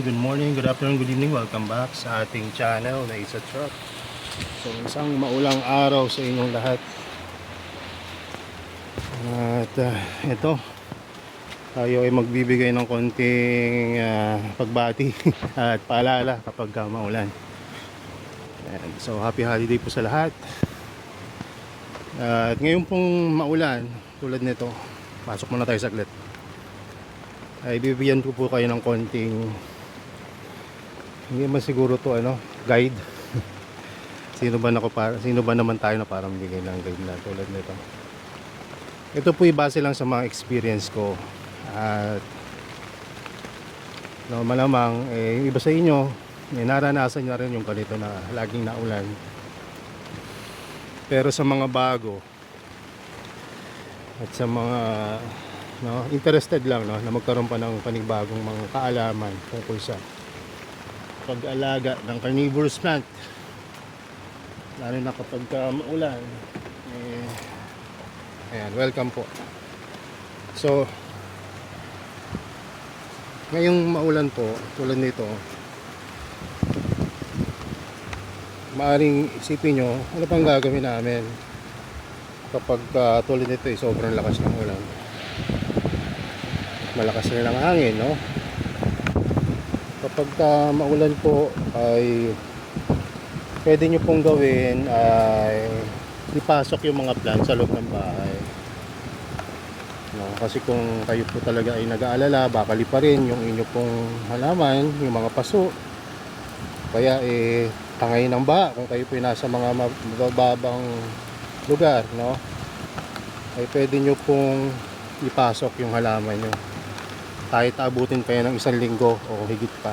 good morning, good afternoon, good evening. Welcome back sa ating channel na Isa Truck. So isang maulang araw sa inyong lahat. At ito, tayo ay magbibigay ng konting pagbati at paalala kapag maulan. And so happy holiday po sa lahat. At ngayon pong maulan, tulad nito, pasok muna tayo saglit. Ay bibigyan ko po kayo ng konting, hindi man siguro to guide. Sino ba naman tayo na parang bigay ng guide na tulad nito. Ito po ay base lang sa mga experience ko. At malamang yung iba sa inyo naranasan nyo rin yung ganito na laging naulan. Pero sa mga bago at sa mga interested lang na magkaroon pa ng panibagong mga kaalaman tungkol sa pag-alaga ng carnivorous plant, lalo na kapag maulan, ayan, welcome po. So ngayong maulan po tulad nito, maaring isipin nyo ano pang gagawin namin kapag tulad nito sobrang lakas ng ulan. Malakas na lang hangin, no? Kapag maulan po ay pwede nyo pong gawin ay ipasok yung mga plant sa loob ng bahay, no? Kasi kung kayo po talaga ay nag-aalala baka liparin yung inyo pong halaman, yung mga paso, kaya tangay ng baha kung kayo po ay nasa mga mababang lugar, no? Ay pwede nyo pong ipasok yung halaman nyo. Kahit abutin kayo ng 1 linggo o higit pa,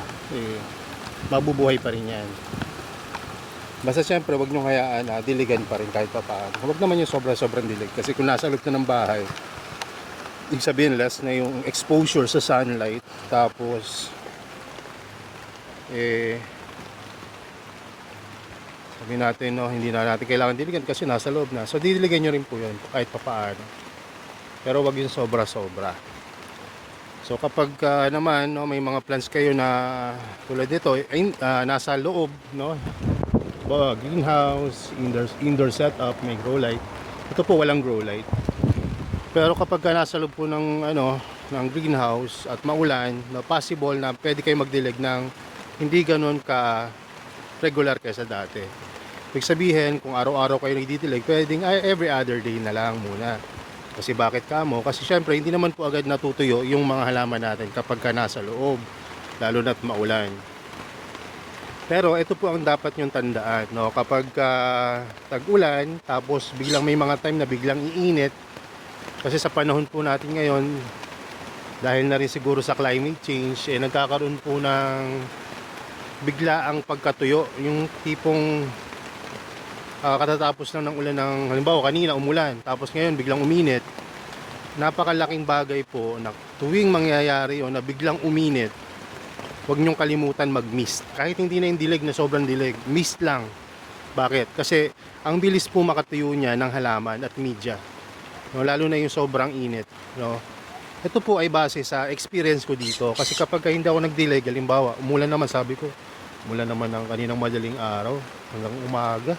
mabubuhay pa rin yan. Basta syempre wag nyo hayaan diligan pa rin kahit pa paano. Huwag naman yung sobrang dilig, kasi kung nasa loob na ng bahay, ibig sabihin less na yung exposure sa sunlight. Tapos sabihin natin hindi na natin kailangan diligan kasi nasa loob na, so didiligan nyo rin po yun kahit pa paano. Pero wag yung sobra. So kapag naman may mga plants kayo na tulad nito nasa loob, greenhouse, indoor setup, may grow light. Ito po walang grow light. Pero kapag nasa loob po ng ng greenhouse at maulan, possible na pwede kayo magdilig ng hindi ganoon ka regular kaysa dati. Ibig sabihin, kung araw-araw kayo nagdidilig, pwedeng every other day na lang muna. Kasi bakit kamo? Kasi syempre hindi naman po agad natutuyo yung mga halaman natin kapag nasa loob, lalo na't maulan. Pero ito po ang dapat nyong tandaan, kapag tag-ulan, tapos biglang may mga time na biglang iinit, kasi sa panahon po natin ngayon, dahil na rin siguro sa climate change, nagkakaroon po ng biglaang pagkatuyo, yung tipong katatapos lang ng ulan ng halimbawa kanina umulan tapos ngayon biglang uminit. Napakalaking bagay po na tuwing mangyayari na biglang uminit, huwag nyong kalimutan mag-mist. Kahit hindi na yung dilig na sobrang dilig, mist lang. Bakit? Kasi ang bilis po makatuyo niya ng halaman at media, lalo na yung sobrang init, Ito po ay base sa experience ko dito, kasi kapag hindi ako nagdilig, halimbawa umulan naman, sabi ko umulan naman ng kaninang madaling araw hanggang umaga,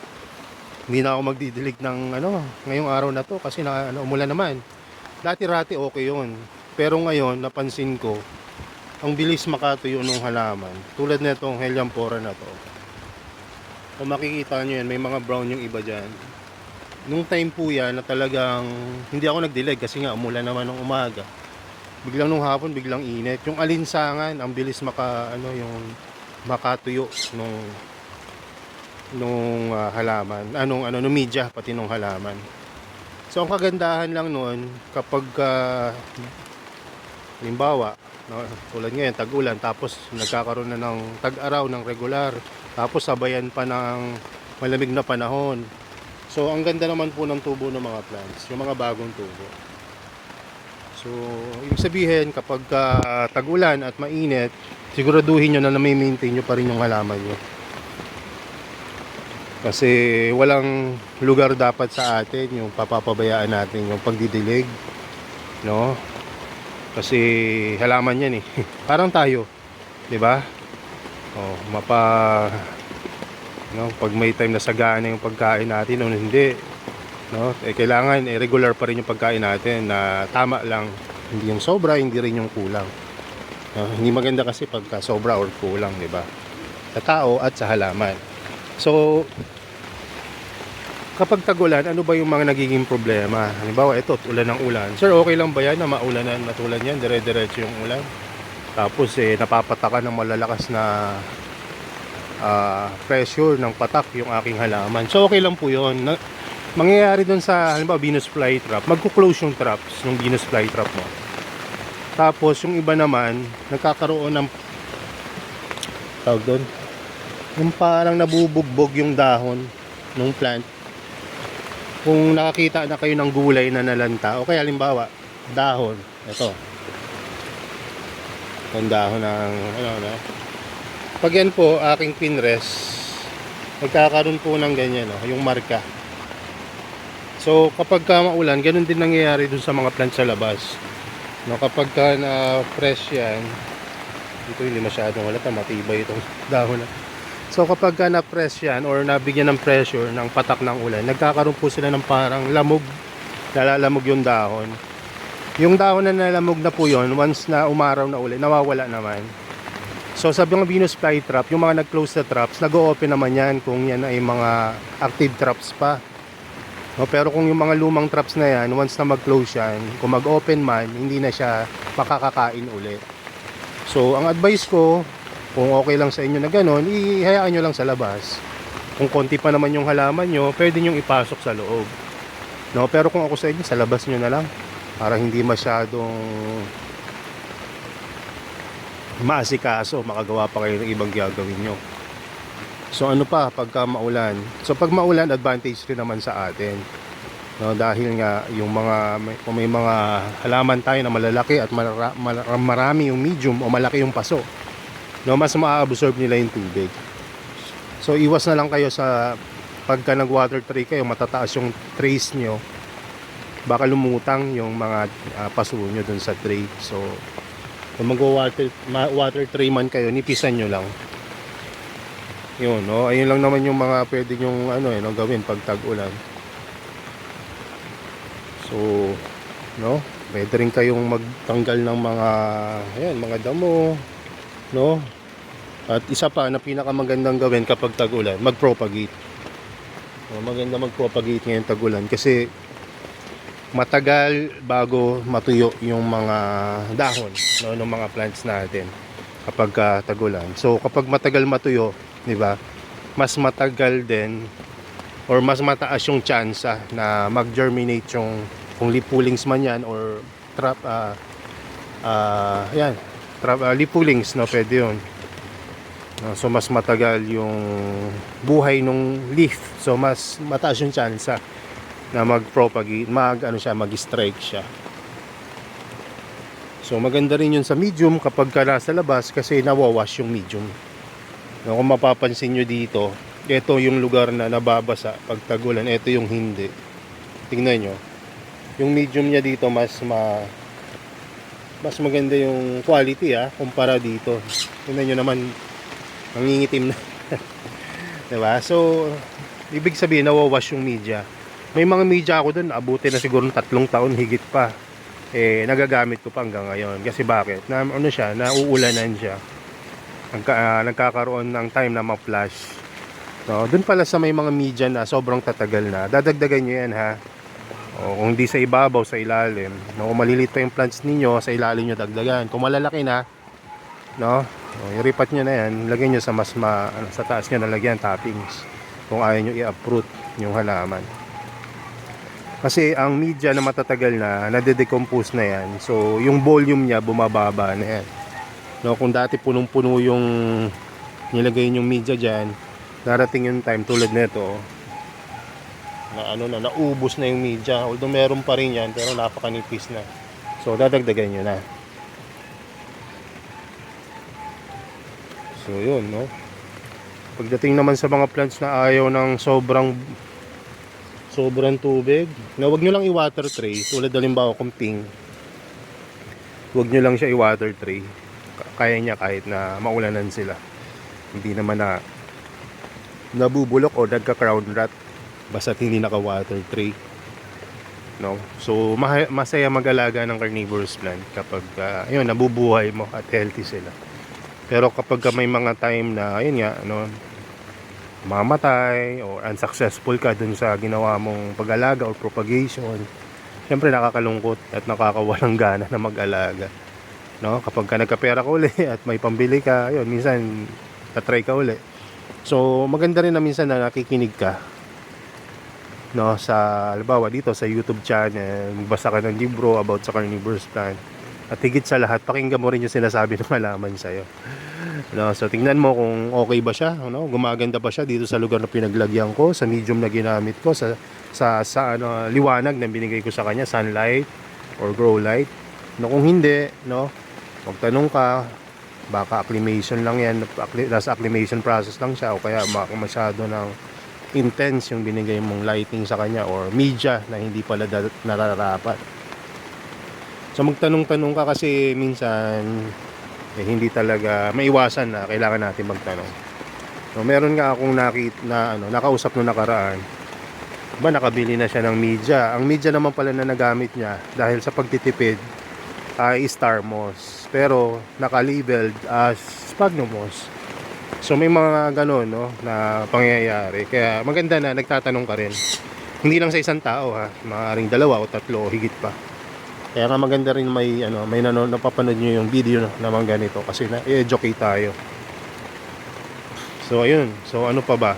hindi na ako magdidilig ng ngayong araw na to kasi umulan naman. Dati-rati okay yun, pero ngayon napansin ko ang bilis makatuyo ng halaman. Tulad na itong Helianthera na to, kung makikita nyo yan, may mga brown yung iba dyan. Nung time po yan na talagang hindi ako nagdilig kasi nga umulan naman ng umaga, biglang nung hapon biglang init, yung alinsangan ang bilis makatuyo nung halaman, nung media, pati nung halaman. So ang kagandahan lang noon kapag halimbawa tulad ngayon tag-ulan, tapos nagkakaroon na ng tag-araw ng regular, tapos sabayan pa ng malamig na panahon. So ang ganda naman po ng tubo ng mga plants, yung mga bagong tubo. So ibig sabihin kapag tag-ulan at mainit, siguraduhin nyo na may-maintain nyo pa rin yung halaman nyo. Kasi walang lugar dapat sa atin yung papapabayaan natin yung pagdidilig, Kasi halaman yan eh. Parang tayo, 'di ba? pag may time na sagana yung pagkain natin o hindi, no? Kailangan regular pa rin yung pagkain natin na tama lang, hindi yung sobra, hindi rin yung kulang. Hindi maganda kasi pagka sobra or kulang, di ba? Sa tao at sa halaman. So, kapag tag-ulan, ano ba yung mga nagiging problema? Halimbawa, ito, ulan ng ulan. Sir, okay lang ba yan na maulanan na tulad yan? Dire-diretso yung ulan. Tapos, napapatakan ng malalakas na pressure ng patak yung aking halaman. So, okay lang po yun. Mangyayari dun sa, halimbawa, Venus flytrap, magkuklose yung traps ng Venus flytrap mo. Tapos, yung iba naman, nagkakaroon ng tawag doon, yung parang nabubugbog yung dahon ng plant. Kung nakakita na kayo ng gulay na nalanta, o kaya halimbawa, dahon, ito. Ang dahon ng, pag yan po, aking pinrest, nagkakaroon po ng ganyan, yung marka. So, kapag maulan, ganun din nangyayari dun sa mga plant sa labas. Kapag na-fresh yan, dito hindi masyadong halata, matibay itong dahon. So kapag na-press yan or nabigyan ng pressure ng patak ng ulan, nagkakaroon po sila ng parang lamog, nalalamog yung dahon. Yung dahon na nalamog na po yun, once na umaraw na ulit, nawawala naman. So sabi ng Venus flytrap, yung mga nag-close na traps, nag-o-open naman yan kung yan ay mga active traps pa. Pero kung yung mga lumang traps na yan, once na mag-close yan, kung mag-open man, hindi na siya makakakain ulit. So ang advice ko, kung okay lang sa inyo na gano'n, ihayaan nyo lang sa labas. Kung konti pa naman yung halaman nyo, pwede nyo ipasok sa loob. Pero kung ako sa inyo, sa labas nyo na lang. Para hindi masyadong maasikaso, makagawa pa kayo ng ibang gagawin nyo. So ano pa, pagka maulan? So pag maulan, advantage rin naman sa atin. Dahil nga, kung may mga halaman tayo na malalaki at marami yung medium o malaki yung paso, mas ma-absorb nila yung tubig. So iwas na lang kayo sa pagka nag-water tray kayo, matataas yung trays nyo, baka lumutang yung mga paso nyo dun sa tray. So kung mag-water tray man kayo, nipisan nyo lang. Yun, ayun lang naman yung mga pwede nyong gawin pag tag-ulan. So pwede rin kayong magtanggal ng mga damo, At isa pa na pinakamagandang gawin kapag tag-ulan, mag-propagate. Maganda mag-propagate ngayon tag-ulan kasi matagal bago matuyo yung mga dahon ng mga plants natin kapag tag-ulan. So kapag matagal matuyo, di ba? Mas matagal din or mas mataas yung tsansa na mag-germinate yung kung leaf pullings man yan or leaf pullings, pwede yun. So mas matagal yung buhay ng leaf. So mas mataas yung tsansa na mag-propagate, mag-strike siya. So maganda rin yun sa medium kapag nasa labas kasi nawawash yung medium. Kung mapapansin nyo dito, ito yung lugar na nababasa pag tag-ulan, ito yung hindi. Tingnan nyo. Yung medium niya dito mas maganda yung quality kumpara dito. Tingnan nyo naman, nangingitim na. Diba? So ibig sabihin nawawash yung media. May mga media ako dun, abutin na siguro 3 taon higit pa. Nagagamit ko pa hanggang ngayon. Kasi bakit? Nauulanan siya. Nagkakaroon ng time na ma-flash. Dun pala sa may mga media na sobrang tatagal na, dadagdagan nyo yan kung di sa ibabaw, sa ilalim. Kung malilit pa yung plants ninyo, sa ilalim nyo dagdagan. Kung malalaki na, yung ripat nyo na yan, lagyan nyo sa taas nyo, nalagyan toppings. Kung ayaw nyo i-uproot yung halaman. Kasi ang media na matatagal na, nade-decompose na yan. So, yung volume niya, bumababa na yan. Kung dati punong-puno yung nilagay yung media dyan, darating yung time tulad nito na naubos na yung media. Although meron pa rin yan, pero napakanipis na. So, dadagdagan nyo na. So, yun, Pagdating naman sa mga plants na ayaw ng sobrang tubig, huwag nyo lang i-water tray. Tulad halimbawa kung pink, huwag nyo lang siya i-water tray. Kaya niya kahit na maulanan sila. Hindi naman na nabubulok o nagka-crown rot basta't hindi naka-water tray, no? So masaya mag-alaga ng carnivorous plant kapag ayun, nabubuhay mo at healthy sila. Pero kapag may mga time na ayun nga, ano, mamatay o unsuccessful ka dun sa ginawa mong pag-alaga or propagation, syempre nakakalungkot at nakakawalang gana na mag-alaga, no? Kapag ka nagkapera ka uli at may pambili ka, ayun, minsan tatry ka uli. So maganda rin na minsan na nakikinig ka, no, sa halimbawa dito sa YouTube channel, magbasa ka ng libro about sa carnivorous plant, at higit sa lahat pakinggan mo rin yung sinasabi ng halaman sa'yo, no? So tingnan mo kung okay ba siya, no? Gumaganda ba siya dito sa lugar na pinaglagyan ko, sa medium na ginamit ko, sa ano, liwanag na binigay ko sa kanya, sunlight or grow light, no? Kung hindi, no, magtanong ka, baka acclimation lang yan, nasa acclimation process lang siya, o kaya masyado ng intense yung binigay mong lighting sa kanya or media na hindi pala nararapat. So magtanong-tanong ka kasi minsan hindi talaga maiwasan na kailangan natin magtanong. So meron nga akong nakausap nung nakaraan, nakabili na siya ng media. Ang media naman pala na nagamit niya dahil sa pagtitipid ay star moss, pero naka-labeled as sphagnum moss. So may mga ganun, no, na pangyayari. Kaya maganda na nagtatanong ka rin. Hindi lang sa isang tao, ha, maaaring 2 o 3 o higit pa. Kaya nga maganda rin may napapanood niyo yung video naman ganito kasi na-educate tayo. So ayun. So ano pa ba?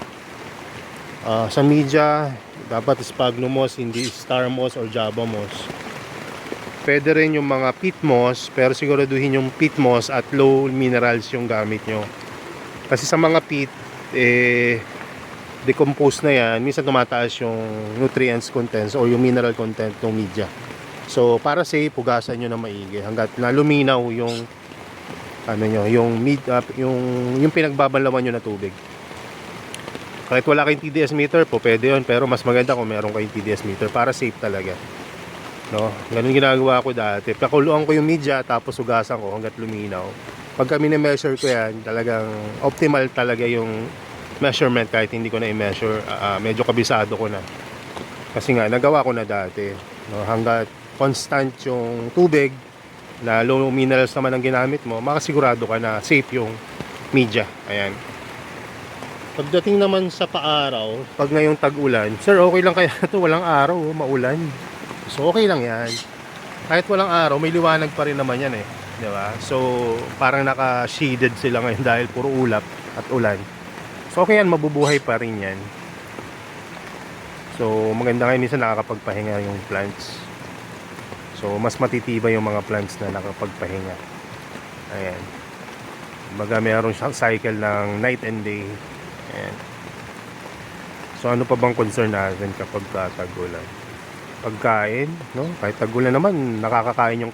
Sa media dapat sphagnum moss, hindi star moss or java moss. Pwede rin yung mga peat moss, pero siguraduhin yung peat moss at low minerals yung gamit nyo. Kasi sa mga peat, decompose na yan, minsan tumataas yung nutrients contents or yung mineral content ng media. So para safe, pugasan nyo na maigi hanggat na luminaw yung yung pinagbabalawan nyo na tubig. Kahit wala kayong TDS meter po, pwede yun, pero mas maganda kung meron kayong TDS meter para safe talaga, no? Ganun ginagawa ko dati. Pakuluan ko yung media tapos hugasan ko hanggat luminaw. Pag kami na-measure ko yan, talagang optimal talaga yung measurement kahit hindi ko na i-measure. Medyo kabisado ko na. Kasi nga, nagawa ko na dati, no? Hanggat constant yung tubig, na low minerals naman ang ginamit mo, makasigurado ka na safe yung media. Ayan. Pagdating naman sa paaraw, pag ngayong tag-ulan, sir, okay lang kaya ito? Walang araw, maulan. So, okay lang yan. Kahit walang araw, may liwanag pa rin naman yan, eh. Diba? So parang naka-shaded sila ngayon dahil puro ulap at ulan. So okay yan, mabubuhay pa rin yan. So maganda ngayon, minsan nakakapagpahinga yung plants. So mas matitibay yung mga plants na nakapagpahinga. Ayan. Baga meron siyang cycle ng night and day. Ayan. So ano pa bang concern natin kapag tag-ulan? Pagkain, no? Kahit tag-ulan naman, nakakakain yung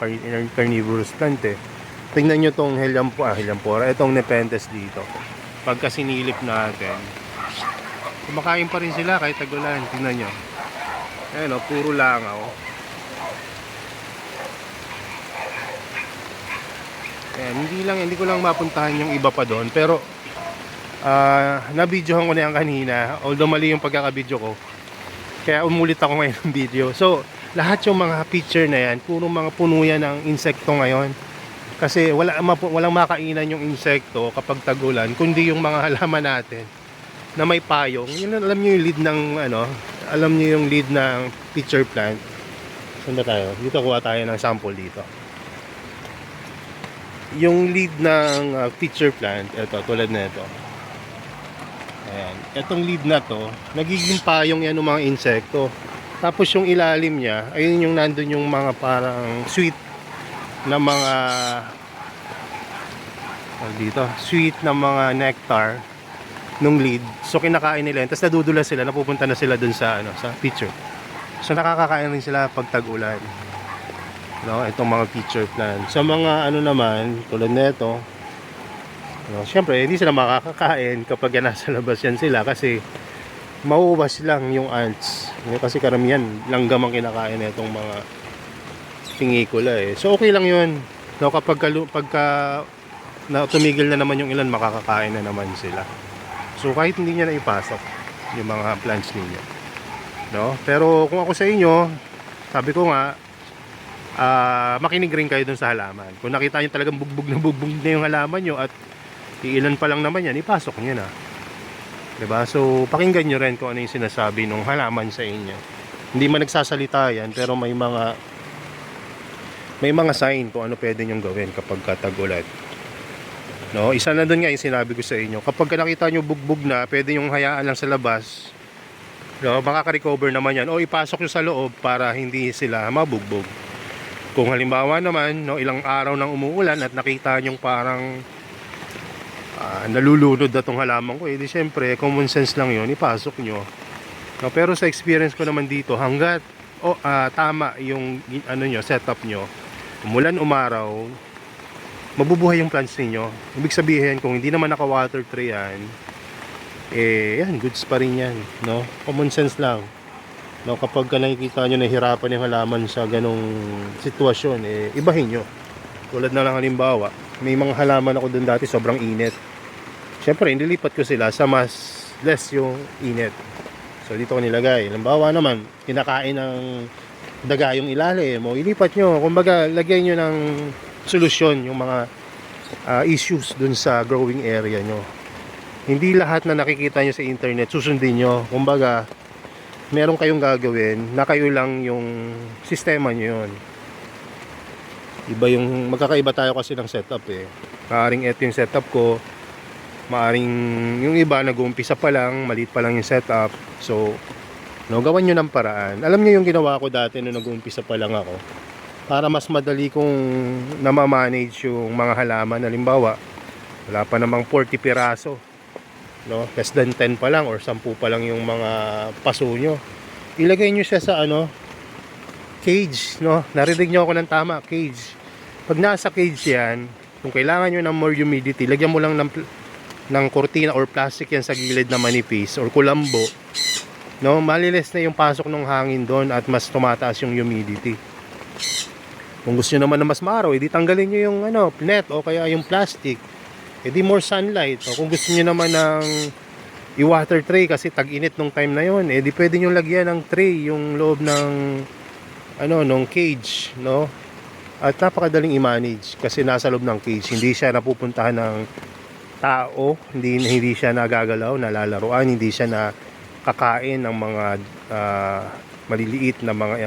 carnivorous plant, eh. Tingnan nyo tong Helianthera, itong Nepenthes dito. Pagka sinilip natin, kumakain pa rin sila kahit tag-ulan. Tingnan nyo. Ayan, o, puro langaw. Ayan, hindi ko lang mapuntahan yung iba pa doon, pero na-videohan ko na yan kanina, although mali yung pagkaka-video ko. Kaya umulit ako ngayon ng video. So, lahat yung mga picture na yan, puro mga puno yan ng insekto ngayon. Kasi walang makainan yung insekto kapag tag-ulan, kundi yung mga halaman natin na may payong. Yun, alam niyo yung lead ng alam niyo yung lead ng pitcher plant. Saan ba tayo? Dito kuha tayo ng sample dito. Yung lead ng pitcher plant, ito, tulad na ito. Ayan. Itong lead na to, nagiging payong yan ng mga insekto. Tapos yung ilalim niya, ayun yung nandun yung mga parang sweet na mga sweet na mga nectar nung lead. So kinakain nila yan. Tapos nadudula sila, napupunta na sila dun sa sa pitcher. So nakakakain rin sila pag tag-ulan. No, itong mga pitcher plant. Sa mga naman, tulad nito, syempre hindi sila makakakain kapag nasa labas yan sila kasi mauubos lang yung ants. Kasi karamihan langgam ang kinakain nitong mga tingikula, eh. So okay lang yun, no, kapag na tumigil na naman yung ilan, makakakain na naman sila. So kahit hindi niya na ipasok yung mga plants ninyo, no? Pero kung ako sa inyo, sabi ko nga, makinig rin kayo dun sa halaman. Kung nakita nyo talagang bugbog na yung halaman nyo at iilan pa lang naman yan, ipasok nyo na, diba? So pakinggan nyo rin kung ano yung sinasabi ng halaman sa inyo. Hindi man nagsasalita yan, pero may mga sign kung ano pwede nyong gawin kapag tag-ulan, no? Isa na doon nga yung sinabi ko sa inyo, kapag nakita nyo bugbog na, pwede yung hayaan lang sa labas, no? Makaka-recover naman yan, o ipasok nyo sa loob para hindi sila mabugbog. Kung halimbawa naman, no, ilang araw nang umuulan at nakita nyo parang nalulunod na tong halaman ko, di syempre common sense lang yun, ipasok nyo, no? Pero sa experience ko naman dito, hanggat tama yung setup nyo, umulan umaraw, mabubuhay yung plants ninyo. Ibig sabihin, kung hindi naman naka-water tray yan, yan, goods pa rin yan, no? Common sense lang, no? Kapag nakikita nyo nahihirapan yung halaman sa ganong sitwasyon, ibahin nyo. Tulad na lang halimbawa, may mga halaman ako dun dati, sobrang init. Siyempre, nilipat ko sila sa mas less yung init. So, dito ko nilagay. Halimbawa naman, kinakain ng daga yung ilalim, o ilipat nyo. Kumbaga, lagyan nyo ng solusyon yung mga issues dun sa growing area nyo. Hindi lahat na nakikita nyo sa internet susundin nyo. Kumbaga, meron kayong gagawin na kayo lang yung sistema nyo yun. Iba yung, magkakaiba tayo kasi ng setup Maaring ito yung setup ko, maaring yung iba nag-uumpisa pa lang, maliit pa lang yung setup. So, no, gawan nyo ng paraan. Alam nyo yung ginawa ko dati nung nag-uumpisa pa lang ako, para mas madali kong namamanage yung mga halaman. Halimbawa, wala pa namang 40 piraso, no? Less than 10 pa lang or 10 pa lang yung mga paso nyo. Ilagay nyo siya sa cage, no? Narinig nyo ako ng tama, cage. Pag nasa cage yan, kung kailangan nyo ng more humidity, lagyan mo lang ng kortina or plastic yan sa gilid na manipis or kulambo, no? Malilis na yung pasok ng hangin doon at mas tumataas yung humidity. Kung gusto nyo naman na mas maaraw, edi tanggalin nyo yung net o kaya yung plastic, edi more sunlight. O kung gusto nyo naman ng i-water tray kasi tag-init nung time na yon, edi pwede nyo lagyan ng tray yung loob ng ng cage, no? At napakadaling i-manage kasi nasa loob ng cage, hindi siya napupuntahan ng tao, hindi siya nagagalaw, nalalaruan, hindi siya nakakain ng mga maliliit na mga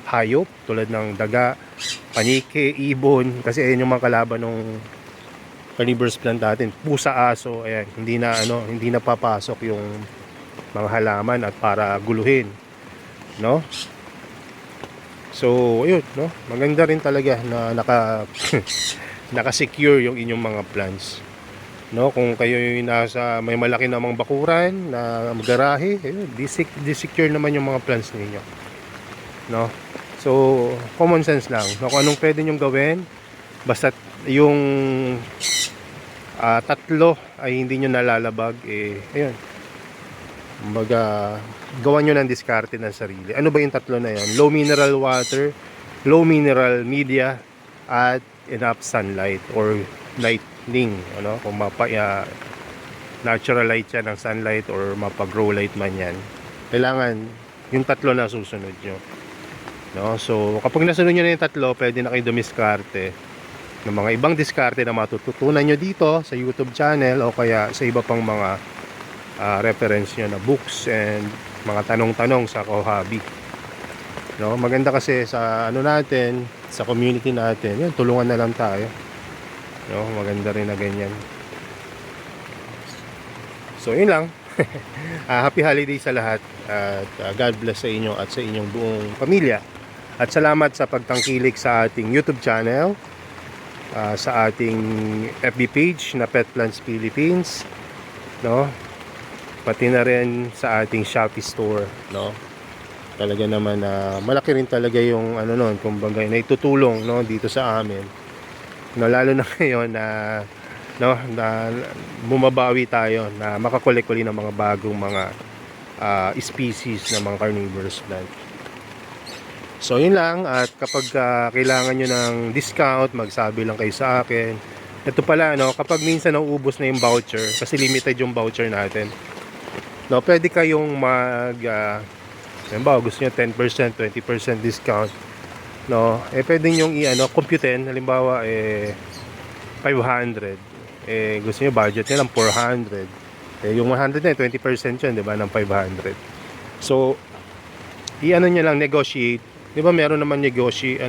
hayop tulad ng daga, panike, ibon, kasi ayun yung mga kalaban ng carnivorous plant natin, pusa, aso. Ayan, hindi na papasok yung mga halaman at para guluhin, no? So ayun, no, maganda rin talaga na naka-secure yung inyong mga plants, no? Kung kayo yung nasa may malaki namang bakuran na garahe, di-secure naman yung mga plants ninyo, no? So common sense lang, no? Kung anong pwede nyong gawin, basta yung tatlo ay hindi nyo nalalabag, ayun, kumbaga gawan nyo ng diskarte ng sarili. Ano ba yung tatlo na yan? Low mineral water, low mineral media, at enough sunlight or lightning, kung natural light yan ng sunlight or mapa-grow light man yan, kailangan yung tatlo na susunod nyo, no? So kapag nasunod nyo na yung tatlo, pwede na kayo dumiskarte ng mga ibang diskarte na matututunan nyo dito sa YouTube channel o kaya sa iba pang mga reference nyo na books and mga tanong-tanong sa Kohabi, no? Maganda kasi sa natin, sa community natin, yan, tulungan na lang tayo, no? Maganda rin na ganyan. So yun lang. Happy holiday sa lahat at God bless sa inyo at sa inyong buong pamilya. At salamat sa pagtangkilik sa ating YouTube channel, sa ating FB page na Pet Plants Philippines, no? Pati na rin sa ating Shopee store, no? Talaga naman malaki rin talaga yung kumbaga na itutulong, no, dito sa amin, no? Lalo na ngayon na bumabawi tayo na makakolek uli ng mga bagong mga species ng mga carnivorous plant. So yun lang, at kapag kailangan nyo ng discount, magsabi lang kayo sa akin. Ito pala, no, kapag minsan nauubos na yung voucher, kasi limited yung voucher natin, no, pwede kayong halimbawa gusto nyo 10%, 20% discount, no, pwede nyo computein, halimbawa, 500, gusto nyo budget nyo lang 400, yung 100 na, 20% yun, di ba, ng 500. So, nyo lang, negotiate, di ba, meron naman negotiate,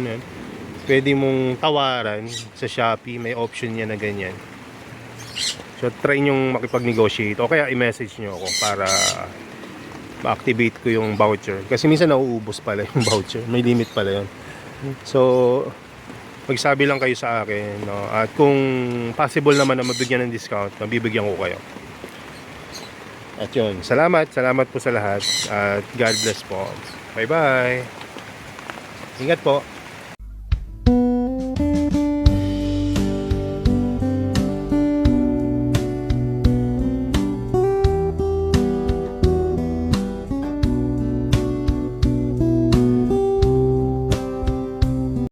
pwede mong tawaran sa Shopee, may option yan na ganyan. So, try nyong makipag-negotiate o kaya i-message nyo ako para ma-activate ko yung voucher. Kasi minsan nauubos pala yung voucher. May limit pala yun. So, magsabi lang kayo sa akin. No? At kung possible naman na mabigyan ng discount, mabibigyan ko kayo. At yun. Salamat. Salamat po sa lahat. At God bless po. Bye-bye. Ingat po.